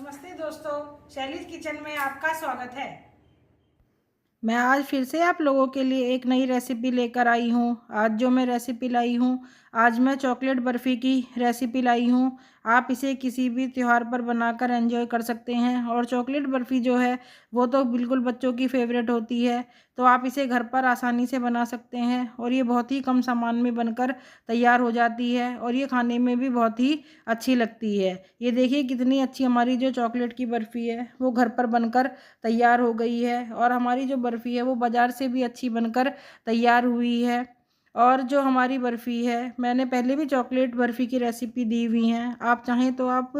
नमस्ते दोस्तों, Shelley's kitchen में आपका स्वागत है। मैं आज फिर से आप लोगों के लिए एक नई रेसिपी लेकर आई हूँ। आज जो मैं रेसिपी लाई हूँ, आज मैं चॉकलेट बर्फ़ी की रेसिपी लाई हूँ। आप इसे किसी भी त्यौहार पर बनाकर एंजॉय कर सकते हैं। और चॉकलेट बर्फ़ी जो है वो तो बिल्कुल बच्चों की फेवरेट होती है, तो आप इसे घर पर आसानी से बना सकते हैं। और ये बहुत ही कम सामान में बनकर तैयार हो जाती है और ये खाने में भी बहुत ही अच्छी लगती है। ये देखिए कितनी अच्छी हमारी जो चॉकलेट की बर्फ़ी है वो घर पर बनकर तैयार हो गई है। और हमारी जो बर्फ़ी है वो बाज़ार से भी अच्छी बनकर तैयार हुई है। और जो हमारी बर्फ़ी है, मैंने पहले भी चॉकलेट बर्फ़ी की रेसिपी दी हुई हैं। आप चाहें तो आप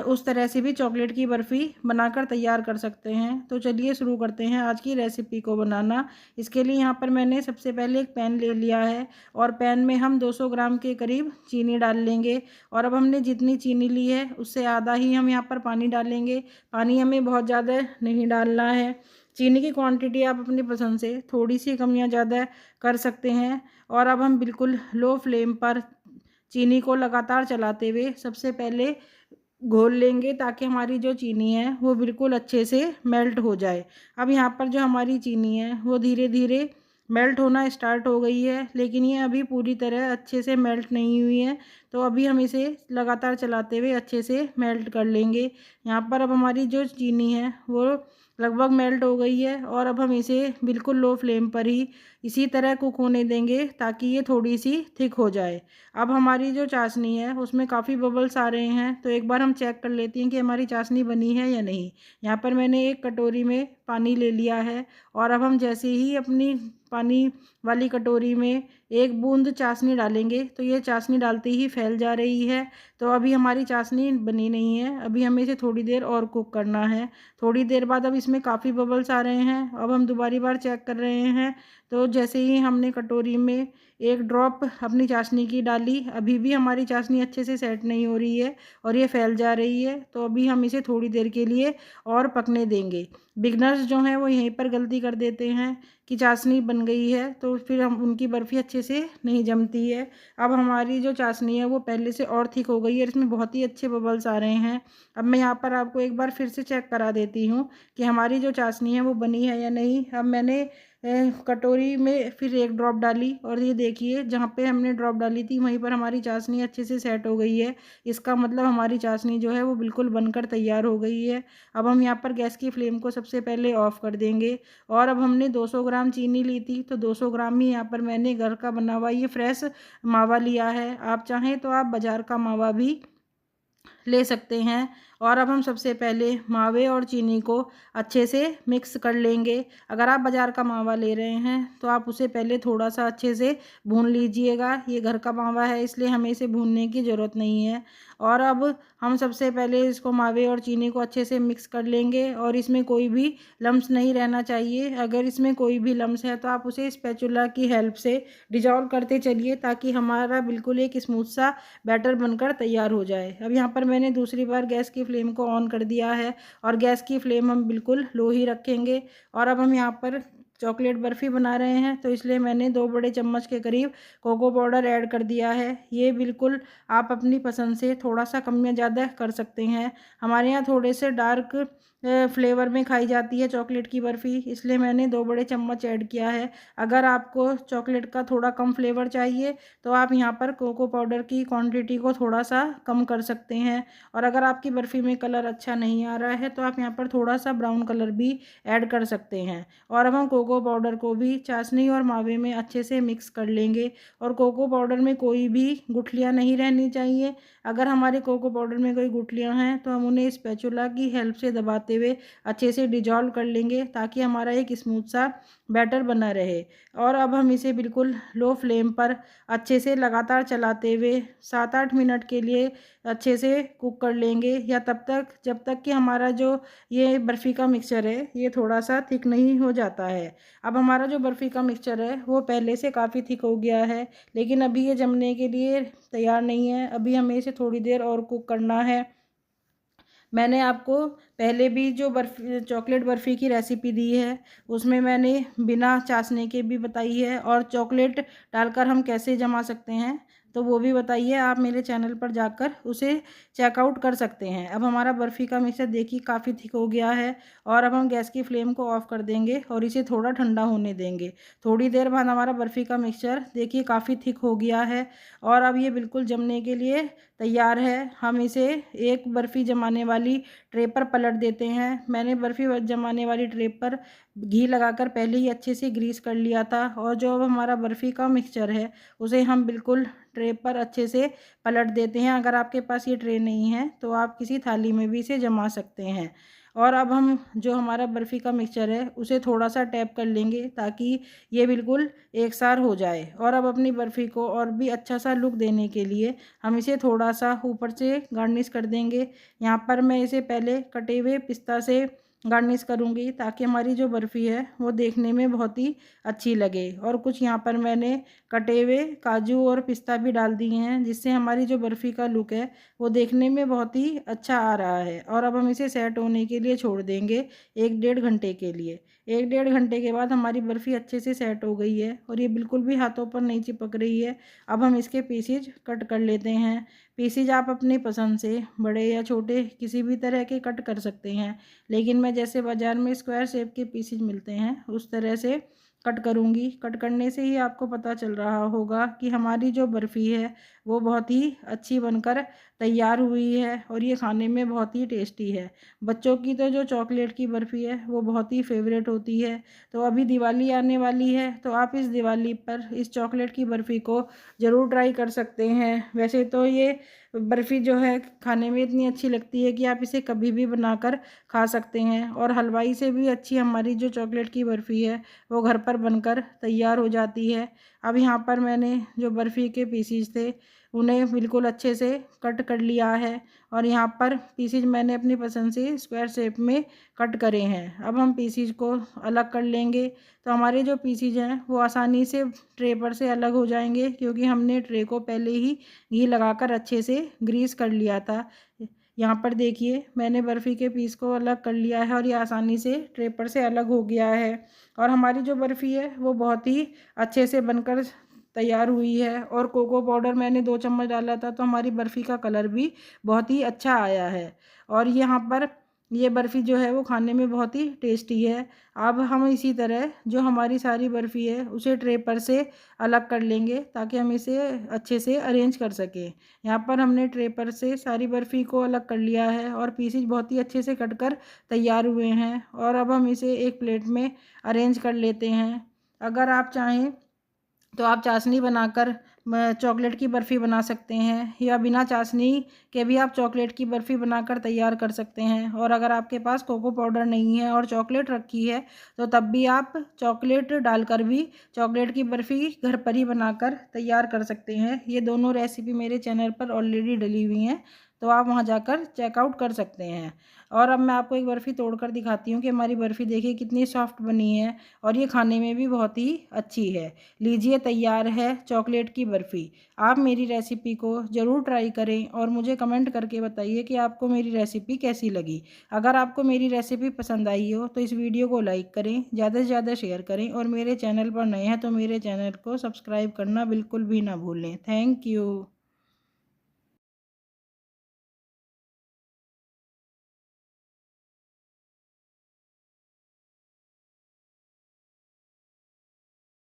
उस तरह से भी चॉकलेट की बर्फ़ी बनाकर तैयार कर सकते हैं। तो चलिए शुरू करते हैं आज की रेसिपी को बनाना। इसके लिए यहाँ पर मैंने सबसे पहले एक पैन ले लिया है और पैन में हम 200 ग्राम के करीब चीनी डाल लेंगे। और अब हमने जितनी चीनी ली है उससे आधा ही हम यहाँ पर पानी डालेंगे। पानी हमें बहुत ज़्यादा नहीं डालना है। चीनी की क्वांटिटी आप अपनी पसंद से थोड़ी सी कम या ज़्यादा कर सकते हैं। और अब हम बिल्कुल लो फ्लेम पर चीनी को लगातार चलाते हुए सबसे पहले घोल लेंगे, ताकि हमारी जो चीनी है वो बिल्कुल अच्छे से मेल्ट हो जाए। अब यहाँ पर जो हमारी चीनी है वो धीरे धीरे मेल्ट होना स्टार्ट हो गई है, लेकिन ये अभी पूरी तरह अच्छे से मेल्ट नहीं हुई है। तो अभी हम इसे लगातार चलाते हुए अच्छे से मेल्ट कर लेंगे। यहाँ पर अब हमारी जो चीनी है वो लगभग मेल्ट हो गई है और अब हम इसे बिल्कुल लो फ्लेम पर ही इसी तरह कुक होने देंगे, ताकि ये थोड़ी सी थिक हो जाए। अब हमारी जो चाशनी है उसमें काफ़ी बबल्स आ रहे हैं, तो एक बार हम चेक कर लेते हैं कि हमारी चाशनी बनी है या नहीं। यहाँ पर मैंने एक कटोरी में पानी ले लिया है और अब हम जैसे ही अपनी पानी वाली कटोरी में एक बूंद चाशनी डालेंगे तो ये चाशनी डालते ही फैल जा रही है। तो अभी हमारी चाशनी बनी नहीं है, अभी हमें इसे थोड़ी देर और कुक करना है। थोड़ी देर बाद अब इसमें काफ़ी बबल्स आ रहे हैं। अब हम दोबारी बार चेक कर रहे हैं, तो जैसे ही हमने कटोरी में एक ड्रॉप अपनी चाशनी की डाली, अभी भी हमारी चाशनी अच्छे से सेट नहीं हो रही है और ये फैल जा रही है। तो अभी हम इसे थोड़ी देर के लिए और पकने देंगे। बिगनर्स जो हैं वो यहीं पर गलती कर देते हैं कि चाशनी बन गई है तो फिर हम उनकी बर्फ़ी अच्छे से नहीं जमती है। अब हमारी जो चाशनी है वो पहले से और थिक हो गई है, इसमें बहुत ही अच्छे बबल्स आ रहे हैं। अब मैं यहाँ पर आपको एक बार फिर से चेक करा देती हूँ कि हमारी जो चाशनी है वो बनी है या नहीं। अब मैंने कटोरी में फिर एक ड्रॉप डाली और ये देखिए जहाँ पे हमने ड्रॉप डाली थी वहीं पर हमारी चाशनी अच्छे से सेट हो गई है। इसका मतलब हमारी चाशनी जो है वो बिल्कुल बनकर तैयार हो गई है। अब हम यहाँ पर गैस की फ्लेम को सबसे पहले ऑफ़ कर देंगे। और अब हमने 200 ग्राम चीनी ली थी, तो 200 ग्राम ही यहाँ पर मैंने घर का बना हुआ ये फ्रेश मावा लिया है। आप चाहें तो आप बाज़ार का मावा भी ले सकते हैं। और अब हम सबसे पहले मावे और चीनी को अच्छे से मिक्स कर लेंगे। अगर आप बाज़ार का मावा ले रहे हैं तो आप उसे पहले थोड़ा सा अच्छे से भून लीजिएगा। ये घर का मावा है इसलिए हमें इसे भूनने की ज़रूरत नहीं है। और अब हम सबसे पहले इसको मावे और चीनी को अच्छे से मिक्स कर लेंगे और इसमें कोई भी लम्स नहीं रहना चाहिए। अगर इसमें कोई भी लम्स है तो आप उसे स्पैचुला की हेल्प से डिजॉल्व करते चलिए, ताकि हमारा बिल्कुल एक स्मूथ सा बैटर बनकर तैयार हो जाए। अब यहाँ पर मैंने दूसरी बार गैस की फ्लेम को ऑन कर दिया है और गैस की फ्लेम हम बिल्कुल लो ही रखेंगे। और अब हम यहाँ पर चॉकलेट बर्फ़ी बना रहे हैं तो इसलिए मैंने 2 बड़े चम्मच के करीब कोको पाउडर ऐड कर दिया है। ये बिल्कुल आप अपनी पसंद से थोड़ा सा कम या ज़्यादा कर सकते हैं। हमारे यहाँ थोड़े से डार्क फ्लेवर में खाई जाती है चॉकलेट की बर्फ़ी, इसलिए मैंने 2 बड़े चम्मच ऐड किया है। अगर आपको चॉकलेट का थोड़ा कम फ्लेवर चाहिए तो आप यहाँ पर कोको पाउडर की क्वांटिटी को थोड़ा सा कम कर सकते हैं। और अगर आपकी बर्फ़ी में कलर अच्छा नहीं आ रहा है तो आप यहाँ पर थोड़ा सा ब्राउन कलर भी ऐड कर सकते हैं। और अब हम कोको पाउडर को भी चाशनी और मावे में अच्छे से मिक्स कर लेंगे। और कोको पाउडर में कोई भी गुठलियाँ नहीं रहनी चाहिए। अगर हमारे कोको पाउडर में कोई गुठलियाँ हैं तो हम उन्हें स्पैचुला की हेल्प से दबाते हुए अच्छे से डिजॉल्व कर लेंगे, ताकि हमारा एक स्मूथ सा बैटर बना रहे। और अब हम इसे बिल्कुल लो फ्लेम पर अच्छे से लगातार चलाते हुए 7-8 मिनट के लिए अच्छे से कुक कर लेंगे, या तब तक जब तक कि हमारा जो ये बर्फ़ी का मिक्सचर है ये थोड़ा सा थिक नहीं हो जाता है। अब हमारा जो बर्फ़ी का मिक्सचर है वो पहले से काफ़ी थिक हो गया है, लेकिन अभी ये जमने के लिए तैयार नहीं है। अभी हमें इसे थोड़ी देर और कुक करना है। मैंने आपको पहले भी जो चॉकलेट बर्फ़ी की रेसिपी दी है उसमें मैंने बिना चाशनी के भी बताई है और चॉकलेट डालकर हम कैसे जमा सकते हैं तो वो भी बताइए, आप मेरे चैनल पर जाकर उसे चेकआउट कर सकते हैं। अब हमारा बर्फ़ी का मिक्सचर देखिए काफ़ी थिक हो गया है और अब हम गैस की फ्लेम को ऑफ़ कर देंगे और इसे थोड़ा ठंडा होने देंगे। थोड़ी देर बाद हमारा बर्फ़ी का मिक्सचर देखिए काफ़ी थिक हो गया है और अब ये बिल्कुल जमने के लिए तैयार है। हम इसे एक बर्फ़ी जमाने वाली ट्रे पर पलट देते हैं। मैंने बर्फ़ी जमाने वाली ट्रे पर घी लगाकर पहले ही अच्छे से ग्रीस कर लिया था और जो अब हमारा बर्फ़ी का मिक्सचर है उसे हम बिल्कुल ट्रे पर अच्छे से पलट देते हैं। अगर आपके पास ये ट्रे नहीं है तो आप किसी थाली में भी इसे जमा सकते हैं। और अब हम जो हमारा बर्फ़ी का मिक्सचर है उसे थोड़ा सा टैप कर लेंगे ताकि ये बिल्कुल एक सार हो जाए। और अब अपनी बर्फ़ी को और भी अच्छा सा लुक देने के लिए हम इसे थोड़ा सा ऊपर से गार्निश कर देंगे। यहाँ पर मैं इसे पहले कटे हुए पिस्ता से गार्निश करूँगी ताकि हमारी जो बर्फ़ी है वो देखने में बहुत ही अच्छी लगे। और कुछ यहाँ पर मैंने कटे हुए काजू और पिस्ता भी डाल दिए हैं जिससे हमारी जो बर्फ़ी का लुक है वो देखने में बहुत ही अच्छा आ रहा है। और अब हम इसे सेट होने के लिए छोड़ देंगे 1-1.5 घंटे के लिए। 1-1.5 घंटे के बाद हमारी बर्फ़ी अच्छे से सेट हो गई है और ये बिल्कुल भी हाथों पर नहीं चिपक रही है। अब हम इसके पीसेज कट कर लेते हैं। पीसेज आप अपनी पसंद से बड़े या छोटे किसी भी तरह के कट कर सकते हैं, लेकिन मैं जैसे बाज़ार में स्क्वायर शेप के पीसेज मिलते हैं उस तरह से कट करूँगी। कट करने से ही आपको पता चल रहा होगा कि हमारी जो बर्फ़ी है वो बहुत ही अच्छी बनकर तैयार हुई है और ये खाने में बहुत ही टेस्टी है। बच्चों की तो जो चॉकलेट की बर्फ़ी है वो बहुत ही फेवरेट होती है। तो अभी दिवाली आने वाली है तो आप इस दिवाली पर इस चॉकलेट की बर्फ़ी को ज़रूर ट्राई कर सकते हैं। वैसे तो ये बर्फ़ी जो है खाने में इतनी अच्छी लगती है कि आप इसे कभी भी बनाकर खा सकते हैं और हलवाई से भी अच्छी हमारी जो चॉकलेट की बर्फ़ी है वो घर पर बनकर तैयार हो जाती है। अब यहाँ पर मैंने जो बर्फ़ी के पीसीज थे उन्हें बिल्कुल अच्छे से कट कर लिया है और यहाँ पर पीसीज मैंने अपनी पसंद से स्क्वायर शेप में कट करे हैं। अब हम पीसीज को अलग कर लेंगे तो हमारे जो पीसीज हैं वो आसानी से ट्रे पर से अलग हो जाएंगे क्योंकि हमने ट्रे को पहले ही घी लगाकर अच्छे से ग्रीस कर लिया था। यहाँ पर देखिए मैंने बर्फ़ी के पीस को अलग कर लिया है और ये आसानी से ट्रे पर से अलग हो गया है और हमारी जो बर्फ़ी है वो बहुत ही अच्छे से बनकर तैयार हुई है। और कोको पाउडर मैंने 2 चम्मच डाला था तो हमारी बर्फ़ी का कलर भी बहुत ही अच्छा आया है और यहाँ पर ये बर्फ़ी जो है वो खाने में बहुत ही टेस्टी है। अब हम इसी तरह जो हमारी सारी बर्फ़ी है उसे ट्रे पर से अलग कर लेंगे ताकि हम इसे अच्छे से अरेंज कर सकें। यहाँ पर हमने ट्रे पर से सारी बर्फ़ी को अलग कर लिया है और पीसेज बहुत ही अच्छे से कट कर तैयार हुए हैं और अब हम इसे एक प्लेट में अरेंज कर लेते हैं। अगर आप चाहें तो आप चाशनी बनाकर चॉकलेट की बर्फ़ी बना सकते हैं या बिना चाशनी के भी आप चॉकलेट की बर्फ़ी बनाकर तैयार कर सकते हैं। और अगर आपके पास कोको पाउडर नहीं है और चॉकलेट रखी है तो तब भी आप चॉकलेट डालकर भी चॉकलेट की बर्फ़ी घर पर ही बनाकर तैयार कर सकते हैं। ये दोनों रेसिपी मेरे चैनल पर ऑलरेडी डली हुई हैं तो आप वहाँ जाकर चेकआउट कर सकते हैं। और अब मैं आपको एक बर्फ़ी तोड़कर दिखाती हूँ कि हमारी बर्फ़ी देखिए कितनी सॉफ्ट बनी है और ये खाने में भी बहुत ही अच्छी है। लीजिए तैयार है चॉकलेट की बर्फ़ी। आप मेरी रेसिपी को ज़रूर ट्राई करें और मुझे कमेंट करके बताइए कि आपको मेरी रेसिपी कैसी लगी। अगर आपको मेरी रेसिपी पसंद आई हो तो इस वीडियो को लाइक करें, ज़्यादा से ज़्यादा शेयर करें और मेरे चैनल पर नए हैं तो मेरे चैनल को सब्सक्राइब करना बिल्कुल भी ना भूलें। Thank you.